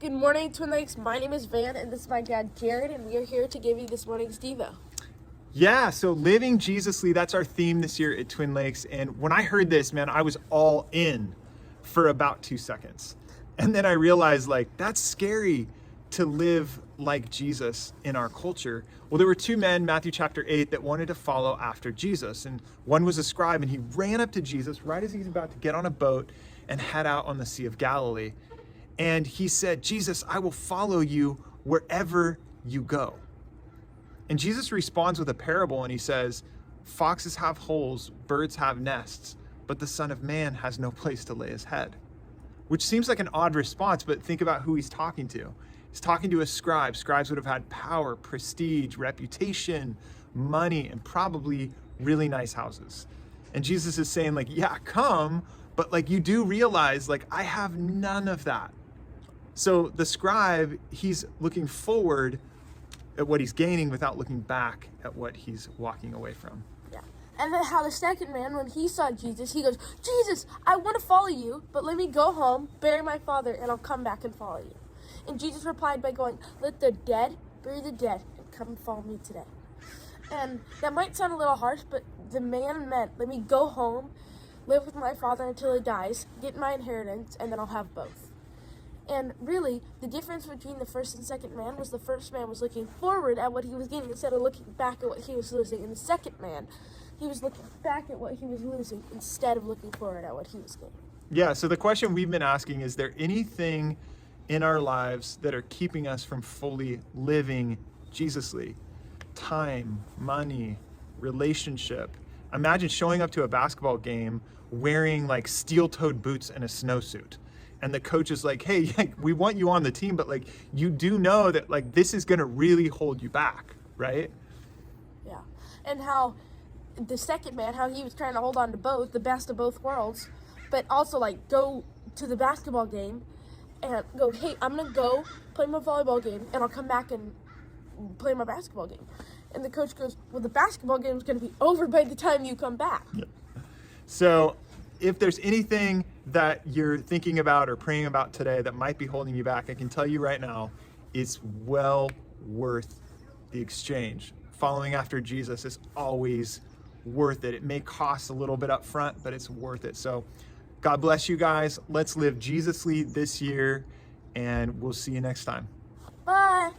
Good morning, Twin Lakes. My name is Van, and this is my dad, Jared, and we are here to give you this morning's Devo. Yeah, so living Jesusly, that's our theme this year at Twin Lakes. And when I heard this, man, I was all in for about 2 seconds. And then I realized, that's scary to live like Jesus in our culture. Well, there were two men, Matthew chapter 8, that wanted to follow after Jesus. And one was a scribe, and he ran up to Jesus right as he's about to get on a boat and head out on the Sea of Galilee. And he said, "Jesus, I will follow you wherever you go." And Jesus responds with a parable, and he says, "Foxes have holes, birds have nests, but the Son of Man has no place to lay his head." Which seems like an odd response, but think about who he's talking to. He's talking to a scribe. Scribes would have had power, prestige, reputation, money, and probably really nice houses. And Jesus is saying, yeah, come, but you do realize, I have none of that. So the scribe, he's looking forward at what he's gaining without looking back at what he's walking away from. Yeah. And then how the second man, when he saw Jesus, he goes, "Jesus, I want to follow you, but let me go home, bury my father, and I'll come back and follow you." And Jesus replied by going, "Let the dead bury the dead and come and follow me today." And that might sound a little harsh, but the man meant, let me go home, live with my father until he dies, get my inheritance, and then I'll have both. And really, the difference between the first and second man was the first man was looking forward at what he was gaining instead of looking back at what he was losing. And the second man, he was looking back at what he was losing instead of looking forward at what he was gaining. Yeah, so the question we've been asking, is there anything in our lives that are keeping us from fully living Jesusly? Time, money, relationship. Imagine showing up to a basketball game wearing steel-toed boots and a snowsuit. And the coach is like, "Hey, we want you on the team, but you do know that this is gonna really hold you back," right? Yeah. And how the second man, how he was trying to hold on to both, the best of both worlds, but also go to the basketball game and go, "Hey, I'm gonna go play my volleyball game and I'll come back and play my basketball game." And the coach goes, "Well, the basketball game is gonna be over by the time you come back." Yeah. So if there's anything that you're thinking about or praying about today that might be holding you back, I can tell you right now, it's well worth the exchange. Following after Jesus is always worth it. It may cost a little bit up front, but it's worth it. So God bless you guys. Let's live Jesusly this year, and we'll see you next time. Bye.